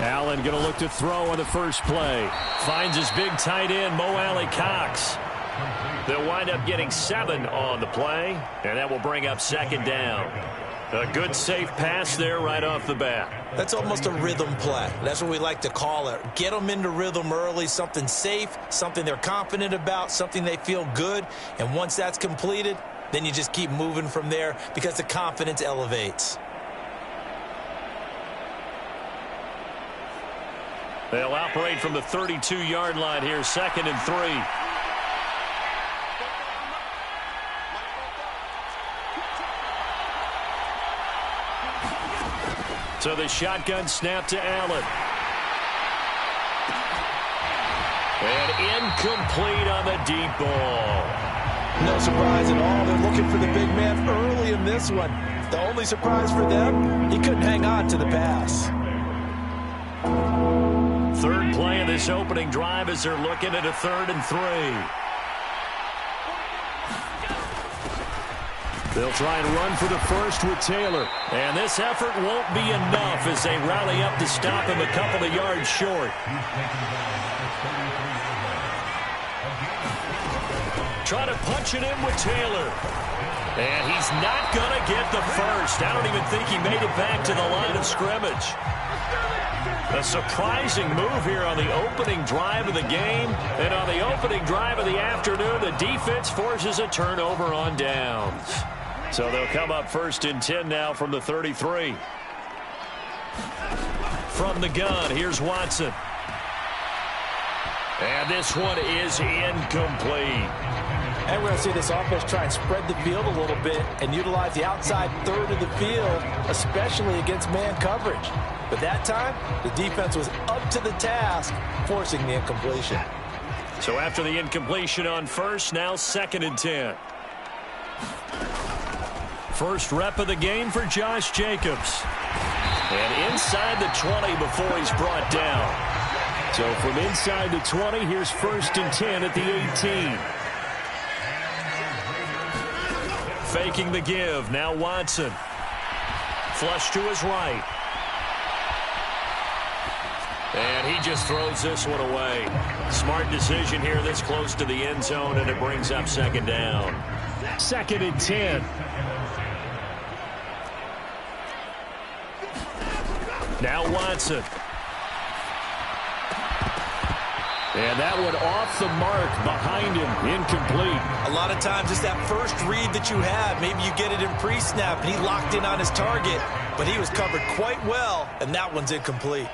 Allen going to look to throw on the first play. Finds his big tight end, Mo Alley-Cox. They'll wind up getting 7 on the play, and that will bring up second down. A good, safe pass there right off the bat. That's almost a rhythm play. That's what we like to call it. Get them into rhythm early, something safe, something they're confident about, something they feel good. And once that's completed, then you just keep moving from there because the confidence elevates. They'll operate from the 32-yard line here, 2nd and 3. So the shotgun snap to Allen. And incomplete on the deep ball. No surprise at all. They're looking for the big man early in this one. The only surprise for them, he couldn't hang on to the pass. Third play of this opening drive as they're looking at a 3rd and 3. They'll try and run for the first with Taylor. And this effort won't be enough as they rally up to stop him a couple of yards short. Try to punch it in with Taylor. And he's not going to get the first. I don't even think he made it back to the line of scrimmage. A surprising move here on the opening drive of the game. And on the opening drive of the afternoon, the defense forces a turnover on downs. So they'll come up 1st and 10 now from the 33. From the gun, here's Watson. And this one is incomplete. And we're going to see this offense try and spread the field a little bit and utilize the outside third of the field, especially against man coverage. But that time, the defense was up to the task, forcing the incompletion. So after the incompletion on first, now 2nd and 10. First rep of the game for Josh Jacobs. And inside the 20 before he's brought down. So from inside the 20, here's 1st and 10 at the 18. Faking the give. Now Watson. Flush to his right. And he just throws this one away. Smart decision here this close to the end zone, and it brings up 2nd down. 2nd and 10. Now Watson. And that one off the mark behind him, incomplete. A lot of times it's that first read that you have. Maybe you get it in pre-snap, and he locked in on his target, but he was covered quite well, and that one's incomplete.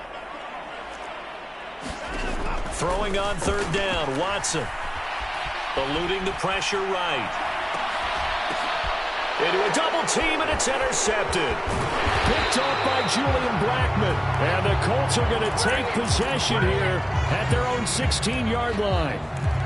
Throwing on 3rd down, Watson. Eluding the pressure right. Into a double team, and it's intercepted. Picked off by Julian Blackmon. And the Colts are going to take possession here at their own 16-yard line.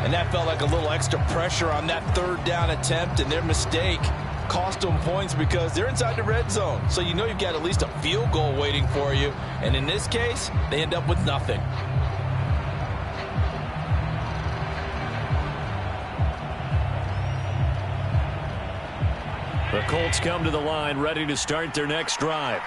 And that felt like a little extra pressure on that 3rd down attempt, and their mistake cost them points because they're inside the red zone. So you know you've got at least a field goal waiting for you. And in this case, they end up with nothing. The Colts come to the line ready to start their next drive.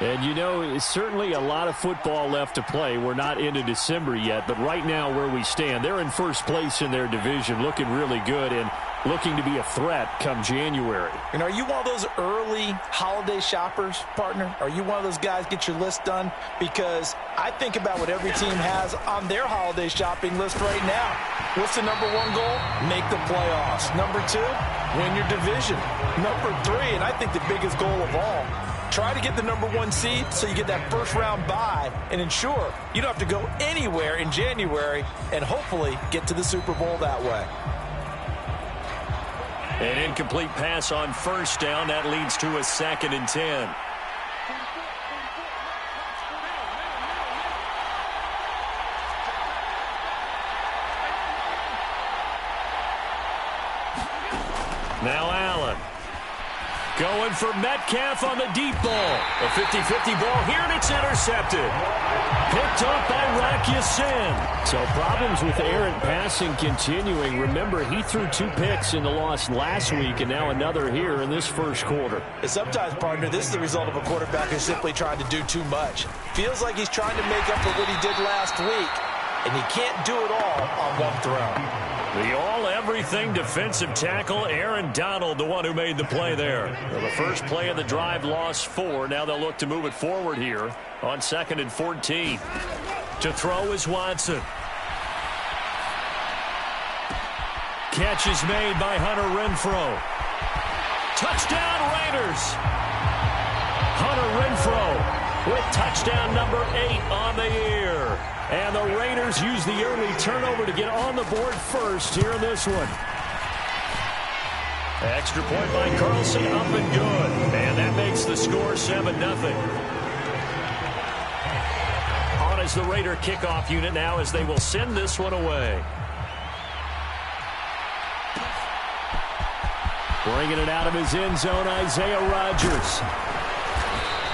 And, you know, it's certainly a lot of football left to play. We're not into December yet, but right now where we stand, they're in first place in their division, looking really good and looking to be a threat come January. And are you one of those early holiday shoppers, partner? Are you one of those guys get your list done? Because I think about what every team has on their holiday shopping list right now. What's the number 1 goal? Make the playoffs. Number 2, win your division. Number 3, and I think the biggest goal of all, try to get the number 1 seed so you get that first-round bye and ensure you don't have to go anywhere in January and hopefully get to the Super Bowl that way. An incomplete pass on 1st down. That leads to a 2nd and 10. Now Allen. Going Going for Metcalf on the deep ball. A 50-50 ball here, and it's intercepted. Picked up by Rakiasin. So problems with errant passing continuing. Remember, he threw 2 picks in the loss last week, and now another here in this first quarter. And sometimes, partner, this is the result of a quarterback who's simply trying to do too much. Feels like he's trying to make up for what he did last week, and he can't do it all on one throw. The all-everything defensive tackle, Aaron Donald, the one who made the play there. Well, the first play of the drive lost 4. Now they'll look to move it forward here on 2nd and 14. To throw is Watson. Catch is made by Hunter Renfrow. Touchdown Raiders. Hunter Renfrow with touchdown number 8 on the year. And the Raiders use the early turnover to get on the board first here in this one. Extra point by Carlson, up and good. And that makes the score 7-0. On as the Raider kickoff unit now as they will send this one away. Bringing it out of his end zone, Isaiah Rodgers.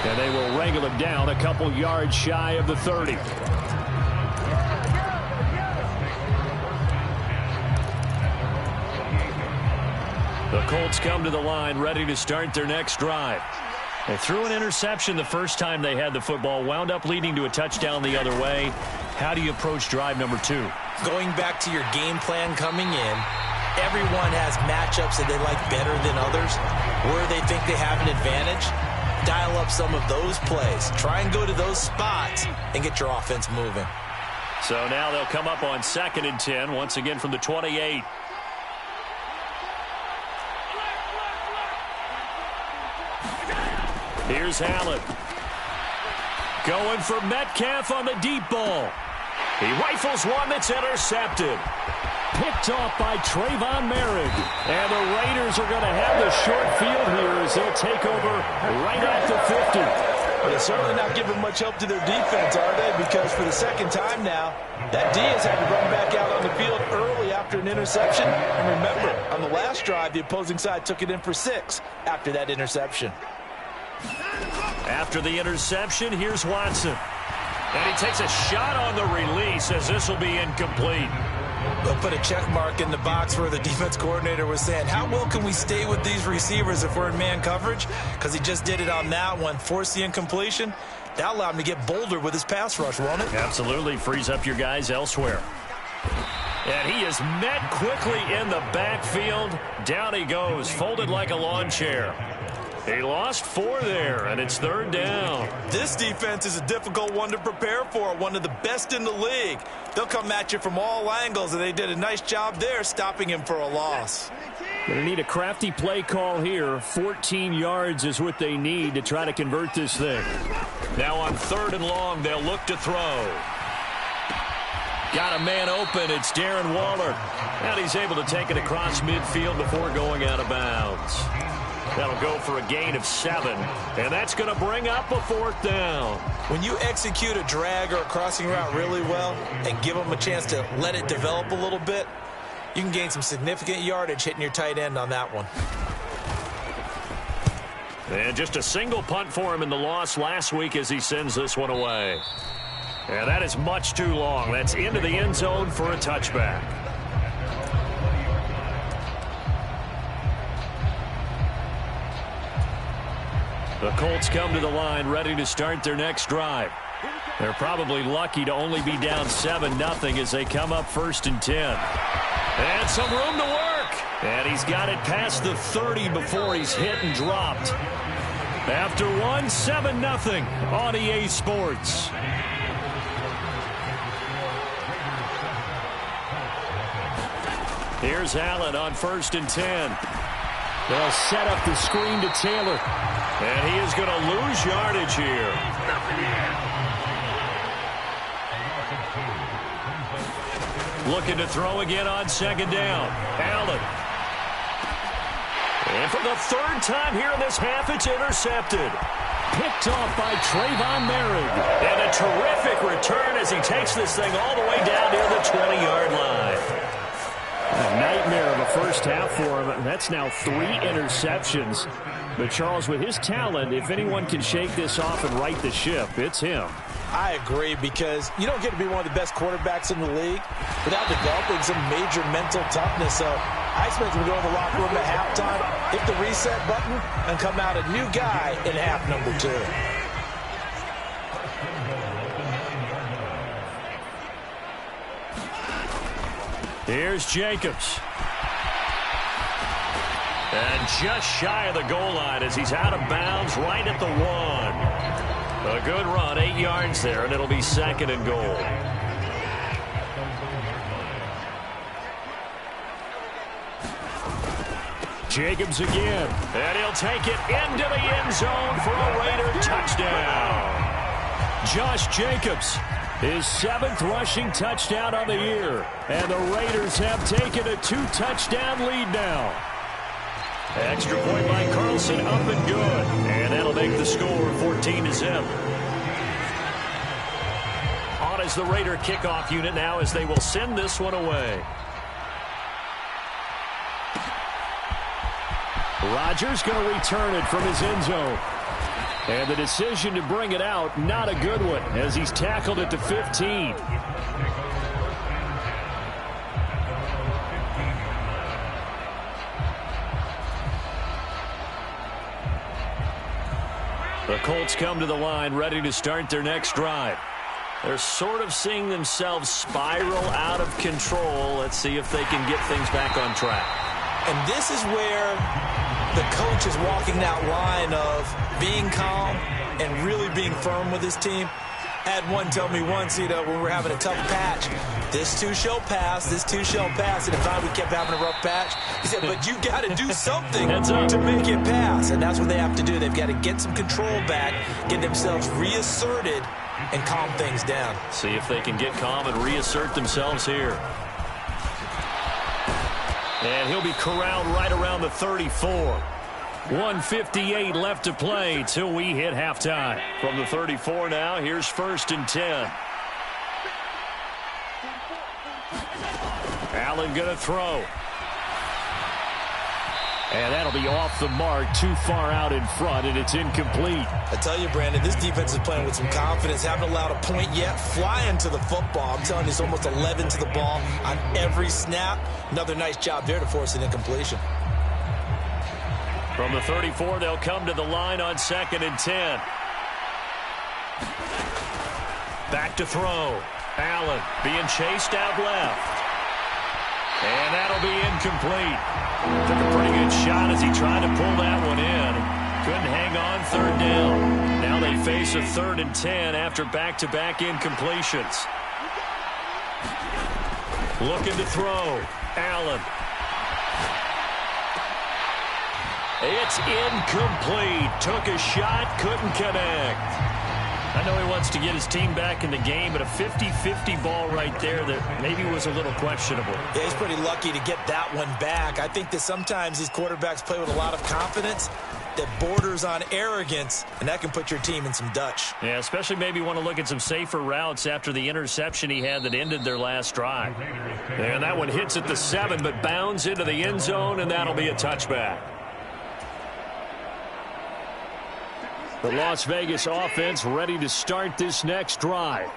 And they will wrangle him down a couple yards shy of the 30. The Colts come to the line ready to start their next drive. They threw an interception the first time they had the football, wound up leading to a touchdown the other way. How do you approach drive number 2? Going back to your game plan coming in, everyone has matchups that they like better than others, where they think they have an advantage. Dial up some of those plays. Try and go to those spots and get your offense moving. So now they'll come up on 2nd and 10, once again from the 28. Here's Allen. Going for Metcalf on the deep ball. He rifles one that's intercepted. Picked off by Trayvon Merrick. And the Raiders are going to have the short field here as they'll take over right at the 50. But it's certainly not giving much help to their defense, are they? Because for the second time now, that D has had to run back out on the field early after an interception. And remember, on the last drive, the opposing side took it in for 6 after that interception. After the interception, here's Watson. And he takes a shot on the release as this will be incomplete. They'll put a check mark in the box where the defense coordinator was saying, how well can we stay with these receivers if we're in man coverage? Because he just did it on that one, forced the incompletion. That allowed him to get bolder with his pass rush, won't it? Absolutely. Frees up your guys elsewhere. And he is met quickly in the backfield. Down he goes, folded like a lawn chair. He lost 4 there, and it's 3rd down. This defense is a difficult one to prepare for, one of the best in the league. They'll come at you from all angles, and they did a nice job there stopping him for a loss. Going to need a crafty play call here. 14 yards is what they need to try to convert this thing. Now on 3rd and long, they'll look to throw. Got a man open. It's Darren Waller. And he's able to take it across midfield before going out of bounds. That'll go for a gain of 7, and that's going to bring up a 4th down. When you execute a drag or a crossing route really well and give them a chance to let it develop a little bit, you can gain some significant yardage hitting your tight end on that one. And just a single punt for him in the loss last week as he sends this one away. And that is much too long. That's into the end zone for a touchback. The Colts come to the line ready to start their next drive. They're probably lucky to only be down 7-0 as they come up 1st and 10. And some room to work. And he's got it past the 30 before he's hit and dropped. After 7-0 on EA Sports. Here's Allen on 1st and 10. They'll set up the screen to Taylor. And he is going to lose yardage here. Looking to throw again on 2nd down. Allen. And for the 3rd time here in this half, it's intercepted. Picked off by Trayvon Merrick. And a terrific return as he takes this thing all the way down near the 20-yard line. A nightmare of a first half for him. That's now 3 interceptions. But, Charles, with his talent, if anyone can shake this off and right the ship, it's him. I agree, because you don't get to be one of the best quarterbacks in the league without developing some major mental toughness. So I expect him to go in the locker room at halftime, hit the reset button, and come out a new guy in half number 2. Here's Jacobs. And just shy of the goal line as he's out of bounds right at the 1. A good run, 8 yards there, and it'll be 2nd and goal. Jacobs again, and he'll take it into the end zone for a Raider touchdown. Josh Jacobs, his 7th rushing touchdown on the year, and the Raiders have taken a 2-touchdown lead now. Extra point by Carlson, up and good. And that'll make the score 14-0. On is the Raider kickoff unit now as they will send this one away. Rodgers going to return it from his end zone. And the decision to bring it out, not a good one, as he's tackled at the 15. The Colts come to the line, ready to start their next drive. They're sort of seeing themselves spiral out of control. Let's see if they can get things back on track. And this is where the coach is walking that line of being calm and really being firm with his team. Had one tell me once, when we were having a tough patch, this too shall pass, this too shall pass. And if we kept having a rough patch, he said, but you got to do something to make it pass. And that's what they have to do. They've got to get some control back, get themselves reasserted, and calm things down. See if they can get calm and reassert themselves here. And he'll be corralled right around the 34. 1:58 left to play till we hit halftime. From the 34 now, here's 1st and 10. Allen going to throw. And that'll be off the mark, too far out in front, and it's incomplete. I tell you, Brandon, this defense is playing with some confidence. Haven't allowed a point yet. Flying to the football. I'm telling you, it's almost 11 to the ball on every snap. Another nice job there to force an incompletion. From the 34, they'll come to the line on 2nd and 10. Back to throw. Allen being chased out left. And that'll be incomplete. Took a pretty good shot as he tried to pull that one in. Couldn't hang on 3rd down. Now they face a 3rd and 10 after back-to-back incompletions. Looking to throw. Allen. It's incomplete. Took a shot, couldn't connect. I know he wants to get his team back in the game, but a 50-50 ball right there that maybe was a little questionable. Yeah, he's pretty lucky to get that one back. I think that sometimes these quarterbacks play with a lot of confidence that borders on arrogance, and that can put your team in some Dutch. Yeah, especially maybe want to look at some safer routes after the interception he had that ended their last drive. And that one hits at the 7, but bounds into the end zone, and that'll be a touchback. The Las Vegas offense ready to start this next drive.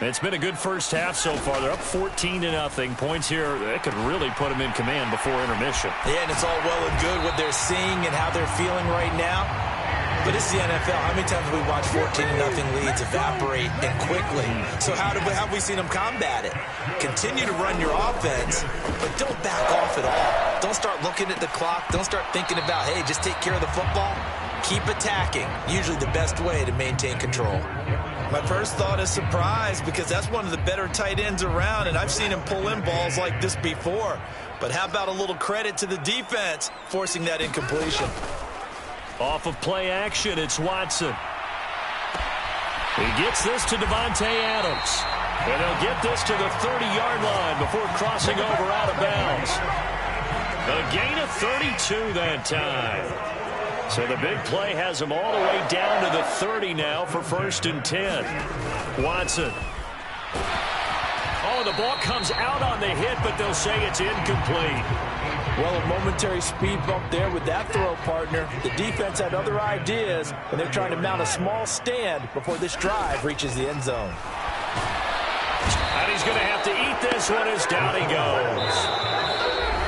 It's been a good first half so far. They're up 14-0. Points here, that could really put them in command before intermission. Yeah, and it's all well and good what they're seeing and how they're feeling right now. But it's the NFL. How many times have we watched 14-0 leads evaporate and quickly? So how have we seen them combat it? Continue to run your offense, but don't back off at all. Don't start looking at the clock. Don't start thinking about, hey, just take care of the football. Keep attacking. Usually the best way to maintain control. My first thought is surprise, because that's one of the better tight ends around, and I've seen him pull in balls like this before. But how about a little credit to the defense forcing that incompletion? Off of play action, it's Watson. He gets this to Devontae Adams. And he'll get this to the 30-yard line before crossing over out of bounds. A gain of 32 that time. So the big play has him all the way down to the 30 now for 1st and 10. Watson. Oh, the ball comes out on the hit, but they'll say it's incomplete. Well, a momentary speed bump there with that throw, partner. The defense had other ideas, and they're trying to mount a small stand before this drive reaches the end zone. And he's going to have to eat this one as down he goes.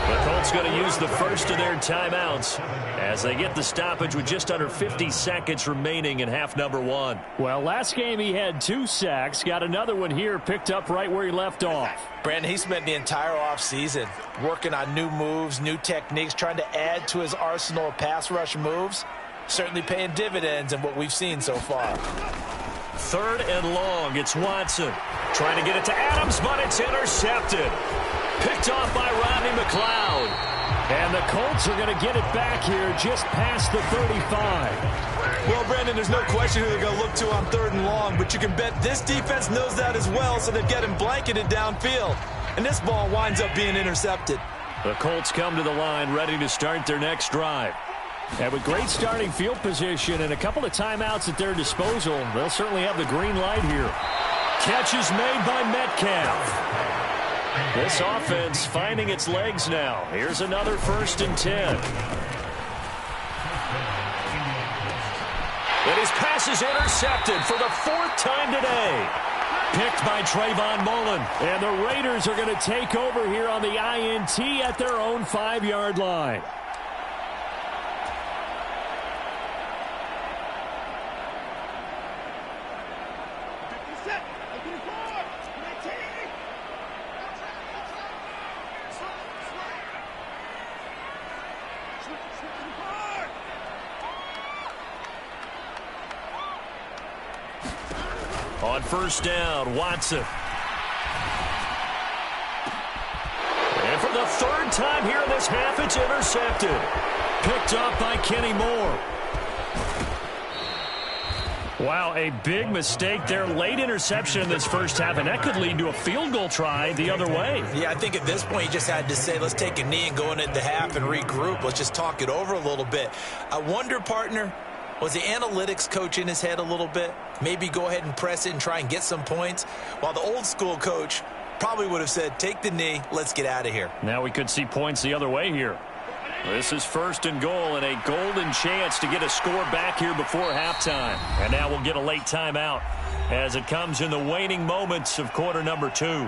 The Colts going to use the first of their timeouts as they get the stoppage with just under 50 seconds remaining in half number one. Well, last game he had 2 sacks. Got another one here, picked up right where he left off. Brandon, he spent the entire offseason working on new moves, new techniques, trying to add to his arsenal of pass rush moves. Certainly paying dividends in what we've seen so far. 3rd and long. It's Watson trying to get it to Adams, but it's intercepted. Picked off by Rodney McLeod. And the Colts are going to get it back here just past the 35. Well, Brandon, there's no question who they're going to look to on 3rd and long, but you can bet this defense knows that as well, so they're getting blanketed downfield. And this ball winds up being intercepted. The Colts come to the line ready to start their next drive. And with great starting field position and a couple of timeouts at their disposal, they'll certainly have the green light here. Catch is made by Metcalf. This offense finding its legs now. Here's another 1st and 10. And his pass is intercepted for the 4th time today. Picked by Trayvon Mullen. And the Raiders are going to take over here on the INT at their own 5-yard line. On 1st down, Watson. And for the 3rd time here in this half, it's intercepted. Picked up by Kenny Moore. Wow, a big mistake there. Late interception in this first half, and that could lead to a field goal try the other way. Yeah, I think at this point you just had to say, let's take a knee and go into the half and regroup. Let's just talk it over a little bit. I wonder, partner, was the analytics coach in his head a little bit? Maybe go ahead and press it and try and get some points? While the old school coach probably would have said, take the knee, let's get out of here. Now we could see points the other way here. This is 1st and goal and a golden chance to get a score back here before halftime. And now we'll get a late timeout as it comes in the waning moments of quarter number 2.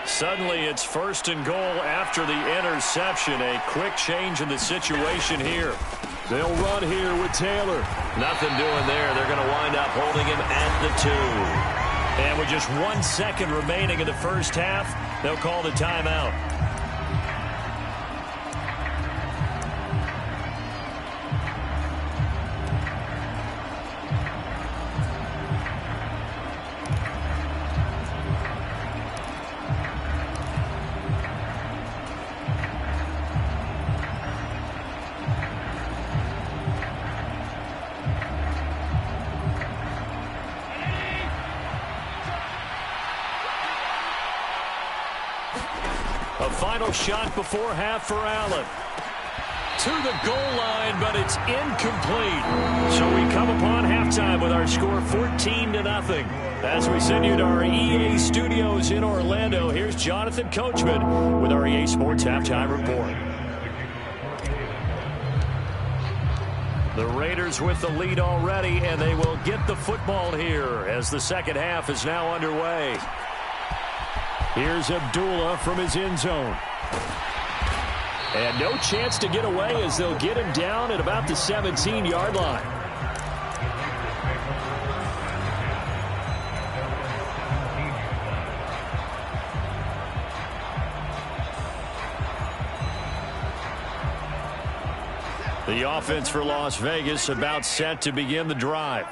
Suddenly it's 1st and goal after the interception. A quick change in the situation here. They'll run here with Taylor. Nothing doing there. They're going to wind up holding him at the 2. And with just 1 second remaining in the first half, they'll call the timeout. A final shot before half for Allen. To the goal line, but it's incomplete. So we come upon halftime with our score 14-0. As we send you to our EA studios in Orlando, here's Jonathan Coachman with our EA Sports Halftime Report. The Raiders with the lead already, and they will get the football here as the second half is now underway. Here's Abdullah from his end zone. And no chance to get away as they'll get him down at about the 17-yard line. The offense for Las Vegas about set to begin the drive.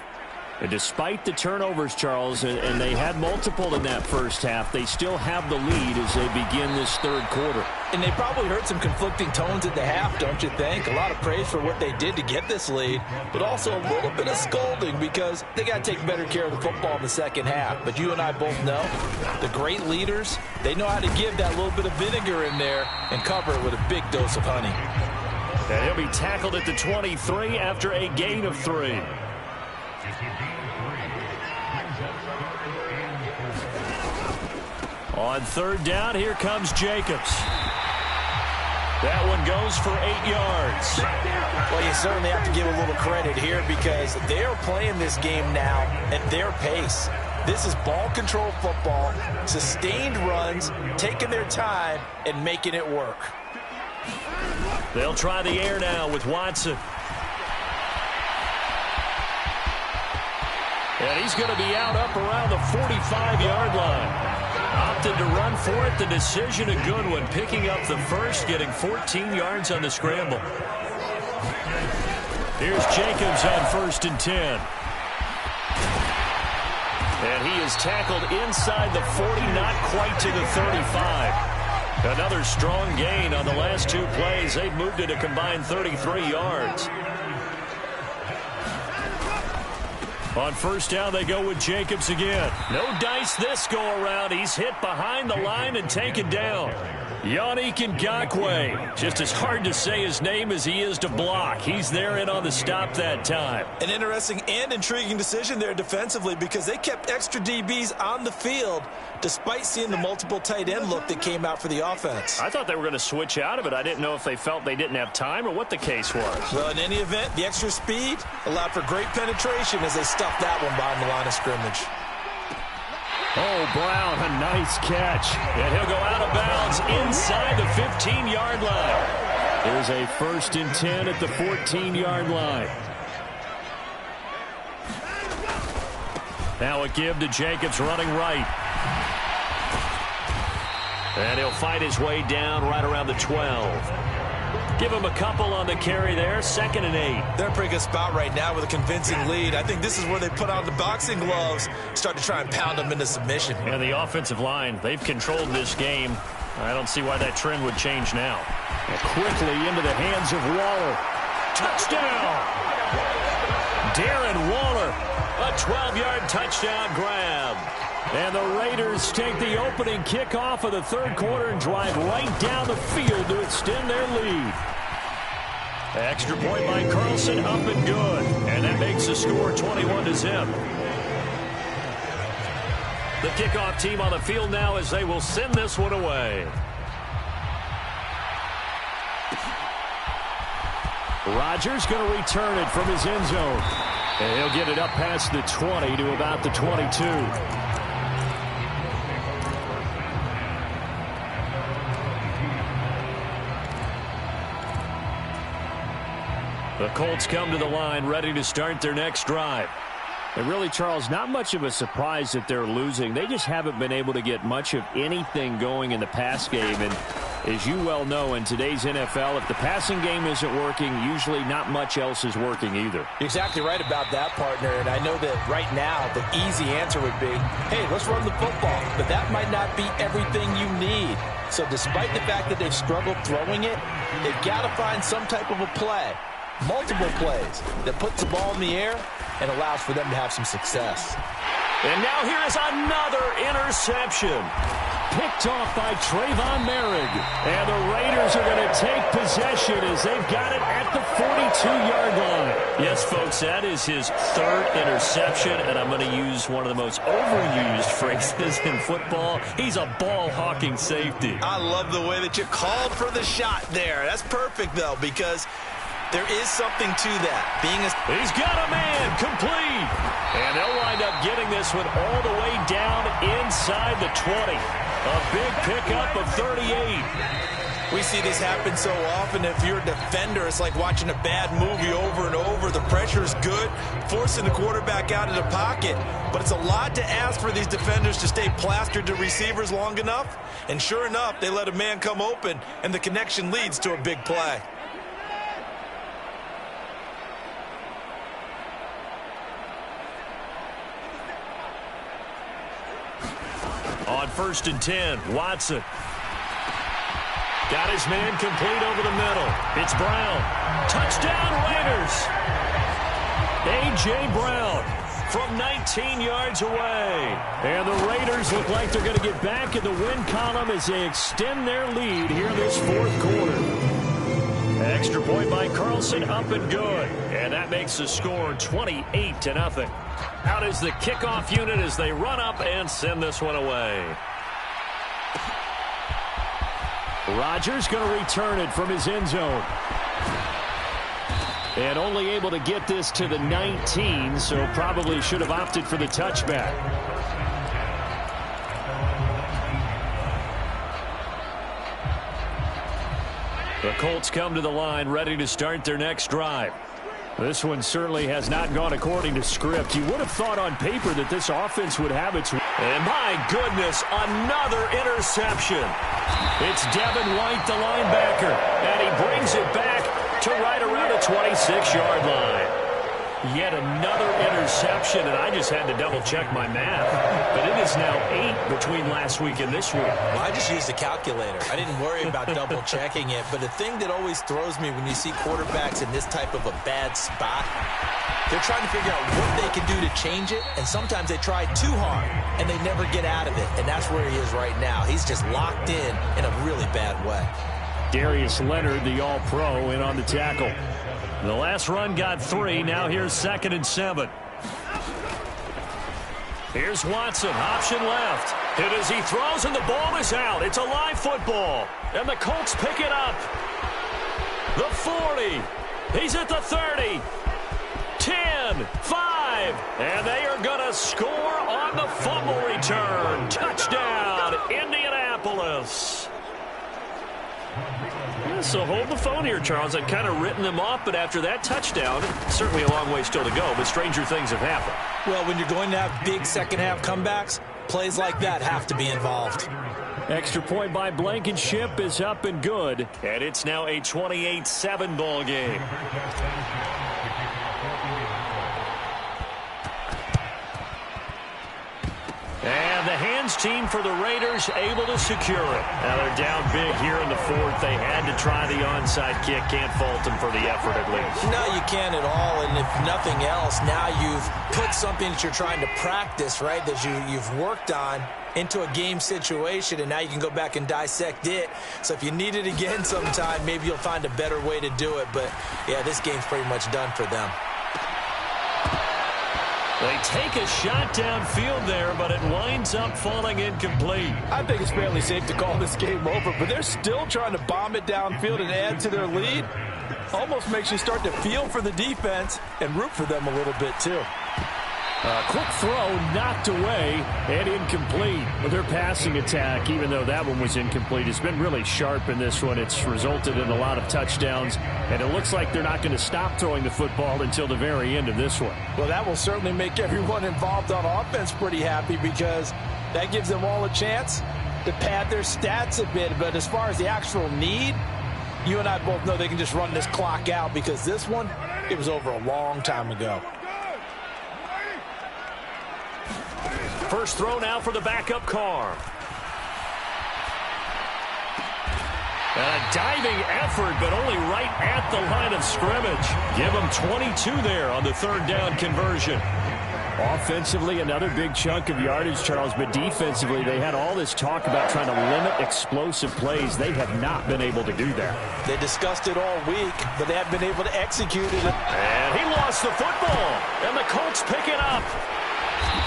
And despite the turnovers, Charles, and they had multiple in that first half, they still have the lead as they begin this third quarter. And they probably heard some conflicting tones at the half, don't you think? A lot of praise for what they did to get this lead, but also a little bit of scolding because they got to take better care of the football in the second half. But you and I both know the great leaders, they know how to give that little bit of vinegar in there and cover it with a big dose of honey. And he'll be tackled at the 23 after a gain of 3. On third down, here comes Jacobs. That one goes for 8 yards. Well, you certainly have to give a little credit here because they're playing this game now at their pace. This is ball control football, sustained runs, taking their time and making it work. They'll try the air now with Watson. And he's going to be out up around the 45-yard line. Opted to run for it. The decision a good one. Picking up the first, getting 14 yards on the scramble. Here's Jacobs on 1st and 10. And he is tackled inside the 40, not quite to the 35. Another strong gain on the last 2 plays. They've moved it a combined 33 yards. On 1st down, they go with Jacobs again. No dice this go-around. He's hit behind the line and taken down. Yannick Ngakoue. Just as hard to say his name as he is to block. He's there in on the stop that time. An interesting and intriguing decision there defensively because they kept extra DBs on the field despite seeing the multiple tight end look that came out for the offense. I thought they were going to switch out of it. I didn't know if they felt they didn't have time or what the case was. Well, in any event, the extra speed allowed for great penetration as they stuffed that one behind the line of scrimmage. Oh, Brown, a nice catch. And he'll go out of bounds inside the 15-yard line. There's a 1st and 10 at the 14-yard line. Now a give to Jacobs running right. And he'll fight his way down right around the 12. Give him a couple on the carry there. 2nd and 8. They're in a pretty good spot right now with a convincing lead. I think this is where they put on the boxing gloves, start to try and pound them into submission. And the offensive line, they've controlled this game. I don't see why that trend would change now. And quickly into the hands of Waller. Touchdown! Darren Waller, a 12-yard touchdown grab. And the Raiders take the opening kickoff of the 3rd quarter and drive right down the field to extend their lead. Extra point by Carlson, up and good. And that makes the score 21-0. The kickoff team on the field now as they will send this one away. Rodgers going to return it from his end zone. And he'll get it up past the 20 to about the 22. The Colts come to the line ready to start their next drive. And really, Charles, not much of a surprise that they're losing. They just haven't been able to get much of anything going in the pass game. And as you well know, in today's NFL, if the passing game isn't working, usually not much else is working either. You're exactly right about that, partner. And I know that right now the easy answer would be, hey, let's run the football. But that might not be everything you need. So despite the fact that they've struggled throwing it, they've got to find some type of a play. Multiple plays that puts the ball in the air and allows for them to have some success. And now here is another interception. Picked off by Trayvon Merrick. And the Raiders are going to take possession as they've got it at the 42-yard line. Yes, folks, that is his 3rd interception, and I'm going to use one of the most overused phrases in football. He's a ball-hawking safety. I love the way that you called for the shot there. That's perfect, though, because there is something to that. He's got a man complete. And they'll wind up getting this one all the way down inside the 20. A big pickup of 38. We see this happen so often. If you're a defender, it's like watching a bad movie over and over. The pressure is good, forcing the quarterback out of the pocket. But it's a lot to ask for these defenders to stay plastered to receivers long enough. And sure enough, they let a man come open, and the connection leads to a big play. On 1st and 10, Watson. Got his man complete over the middle. It's Brown. Touchdown Raiders. A.J. Brown from 19 yards away. And the Raiders look like they're going to get back in the win column as they extend their lead here in this 4th quarter. Extra point by Carlson, up and good. And that makes the score 28-0. Out is the kickoff unit as they run up and send this one away. Rodgers going to return it from his end zone. And only able to get this to the 19, so probably should have opted for the touchback. The Colts come to the line, ready to start their next drive. This one certainly has not gone according to script. You would have thought on paper that this offense would have its... And my goodness, another interception. It's Devin White, the linebacker, and he brings it back to right around the 26-yard line. Yet another interception, and I just had to double-check my math. But it is now 8 between last week and this week. Well, I just used a calculator. I didn't worry about double-checking it. But the thing that always throws me when you see quarterbacks in this type of a bad spot, they're trying to figure out what they can do to change it, and sometimes they try too hard, and they never get out of it. And that's where he is right now. He's just locked in a really bad way. Darius Leonard, the all-pro, in on the tackle. The last run got 3. Now here's 2nd and 7. Here's Watson, option left. Hit as he throws, and the ball is out. It's a live football, and the Colts pick it up. The 40. He's at the 30. 10, 5, and they are going to score on the fumble return. Touchdown, Indianapolis. Yeah, so hold the phone here, Charles. I'd kind of written them off, but after that touchdown, certainly a long way still to go, but stranger things have happened. Well, when you're going to have big second-half comebacks, plays like that have to be involved. Extra point by Blankenship is up and good. And it's now a 28-7 ball game. And the hands team for the Raiders able to secure it. Now they're down big here in the 4th. They had to try the onside kick. Can't fault them for the effort at least. No, you can't at all. And if nothing else, now you've put something that you're trying to practice, right, that you've worked on into a game situation, and now you can go back and dissect it. So if you need it again sometime, maybe you'll find a better way to do it. But, yeah, this game's pretty much done for them. They take a shot downfield there, but it winds up falling incomplete. I think it's fairly safe to call this game over, but they're still trying to bomb it downfield and add to their lead. Almost makes you start to feel for the defense and root for them a little bit, too. Quick throw knocked away and incomplete. Well, their passing attack, even though that one was incomplete, has been really sharp in this one. It's resulted in a lot of touchdowns, and it looks like they're not going to stop throwing the football until the very end of this one. Well, that will certainly make everyone involved on offense pretty happy because that gives them all a chance to pad their stats a bit. But as far as the actual need, you and I both know they can just run this clock out because this one, it was over a long time ago. First throw now for the backup Carr. And a diving effort, but only right at the line of scrimmage. Give them 22 there on the 3rd down conversion. Offensively, another big chunk of yardage, Charles, but defensively, they had all this talk about trying to limit explosive plays. They have not been able to do that. They discussed it all week, but they haven't been able to execute it. And he lost the football, and the Colts pick it up.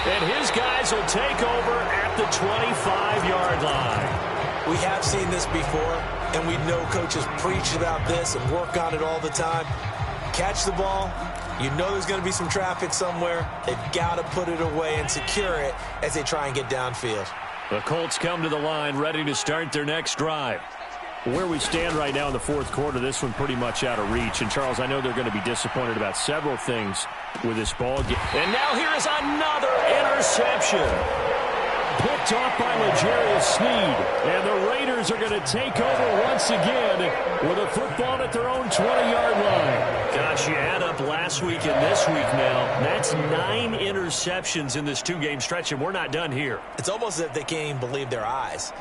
And his guys will take over at the 25-yard line. We have seen this before, and we know coaches preach about this and work on it all the time. Catch the ball. You know there's going to be some traffic somewhere. They've got to put it away and secure it as they try and get downfield. The Colts come to the line ready to start their next drive. Where we stand right now in the 4th quarter, this one pretty much out of reach. And, Charles, I know they're going to be disappointed about several things with this ball game. And now here is another interception. Picked off by L'Jarius Sneed. And the Raiders are going to take over once again with a football at their own 20-yard line. Gosh, you add up last week and this week now. That's 9 interceptions in this 2-game stretch, and we're not done here. It's almost as if they can't even believe their eyes.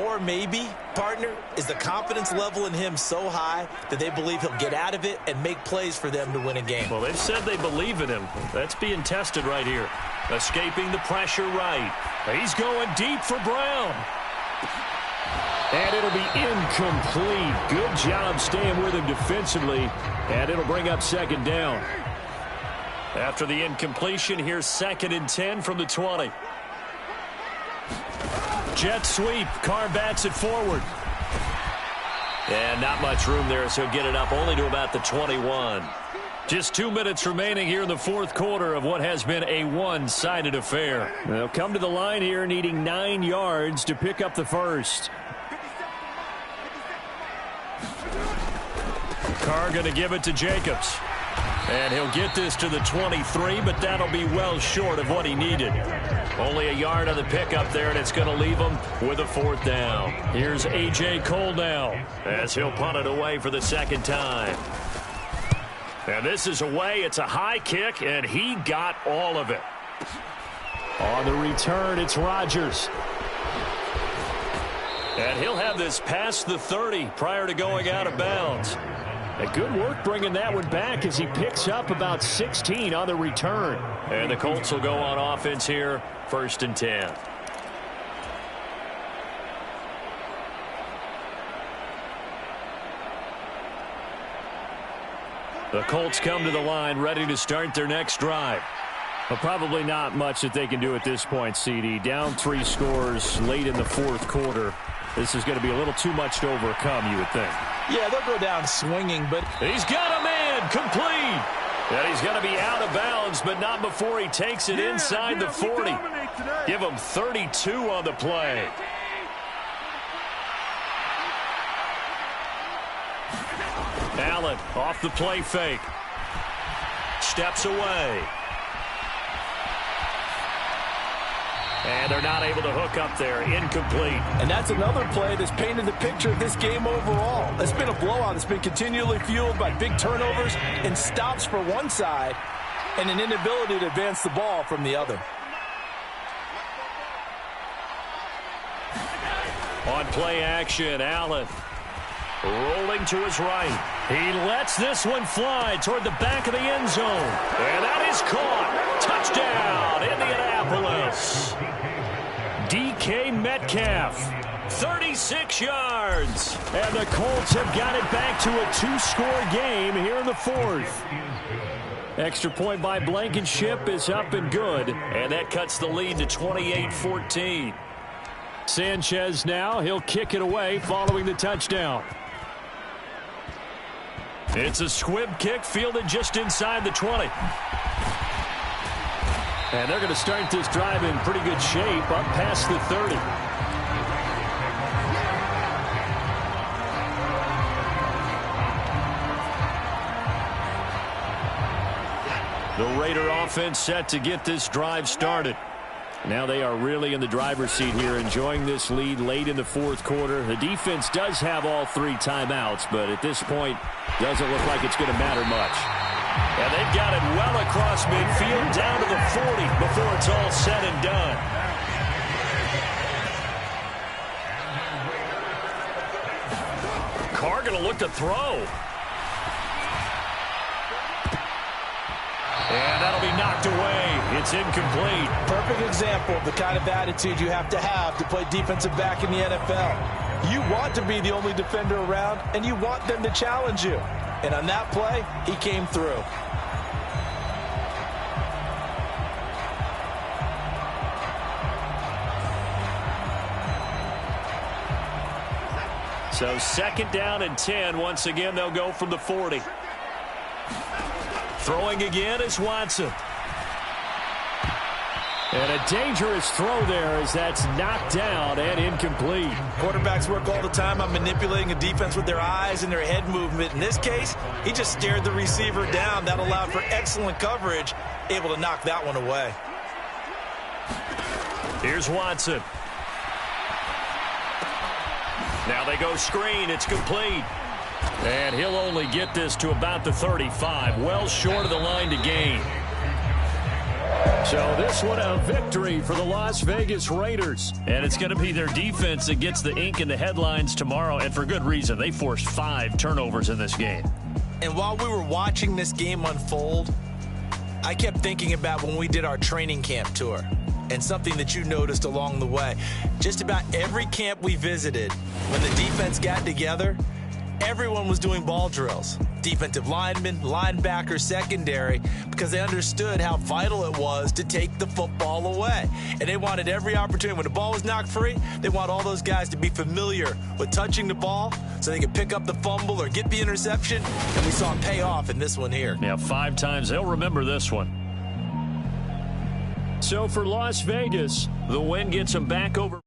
Or maybe, partner, is the confidence level in him so high that they believe he'll get out of it and make plays for them to win a game. Well, they've said they believe in him. That's being tested right here. Escaping the pressure right. He's going deep for Brown. And it'll be incomplete. Good job staying with him defensively. And it'll bring up second down. After the incompletion, here's 2nd and 10 from the 20. Jet sweep. Carr bats it forward. And not much room there, so he'll get it up only to about the 21. Just 2 minutes remaining here in the fourth quarter of what has been a one-sided affair. They'll come to the line here needing 9 yards to pick up the first. Carr going to give it to Jacobs. And he'll get this to the 23, but that'll be well short of what he needed. Only a yard on the pickup there, and it's going to leave him with a 4th down. Here's A.J. Cole now as he'll punt it away for the second time. And this is away. It's a high kick, and he got all of it. On the return, it's Rodgers. And he'll have this past the 30 prior to going out of bounds. Good work bringing that one back as he picks up about 16 on the return. And the Colts will go on offense here, 1st and 10. The Colts come to the line ready to start their next drive. Well, probably not much that they can do at this point, CD. Down 3 scores late in the fourth quarter. This is going to be a little too much to overcome, you would think. Yeah, they'll go down swinging, but he's got a man complete. And he's going to be out of bounds, but not before he takes it inside the 40. Give him 32 on the play. Allen off the play fake. Steps away. And they're not able to hook up there. Incomplete. And that's another play that's painted the picture of this game overall. It's been a blowout. It's been continually fueled by big turnovers and stops for one side and an inability to advance the ball from the other. On play action, Allen rolling to his right. He lets this one fly toward the back of the end zone. And that is caught. Touchdown, Indianapolis. DK Metcalf, 36 yards. And the Colts have got it back to a 2-score game here in the fourth. Extra point by Blankenship is up and good. And that cuts the lead to 28-14. Sanchez now, he'll kick it away following the touchdown. It's a squib kick fielded just inside the 20. And they're going to start this drive in pretty good shape up past the 30. The Raider offense set to get this drive started. Now they are really in the driver's seat here, enjoying this lead late in the fourth quarter. The defense does have all 3 timeouts, but at this point, doesn't look like it's going to matter much. And they've got it well across midfield down to the 40 before it's all said and done. Carr going to look to throw. And that'll be knocked away. It's incomplete. Perfect example of the kind of attitude you have to play defensive back in the NFL. You want to be the only defender around, and you want them to challenge you. And on that play, he came through. So 2nd down and 10. Once again, they'll go from the 40. Throwing again is Watson. And a dangerous throw there as that's knocked down and incomplete. Quarterbacks work all the time on manipulating a defense with their eyes and their head movement. In this case, he just stared the receiver down. That allowed for excellent coverage, able to knock that one away. Here's Watson. Now they go screen. It's complete. And he'll only get this to about the 35. Well short of the line to gain. So this one a victory for the Las Vegas Raiders. And it's going to be their defense that gets the ink in the headlines tomorrow. And for good reason. They forced 5 turnovers in this game. And while we were watching this game unfold, I kept thinking about when we did our training camp tour. And something that you noticed along the way, just about every camp we visited, when the defense got together, everyone was doing ball drills. Defensive linemen, linebackers, secondary, because they understood how vital it was to take the football away. And they wanted every opportunity. When the ball was knocked free, they want all those guys to be familiar with touching the ball so they could pick up the fumble or get the interception. And we saw it pay off in this one here. Yeah, 5 times. They'll remember this one. So for Las Vegas, the win gets them back over.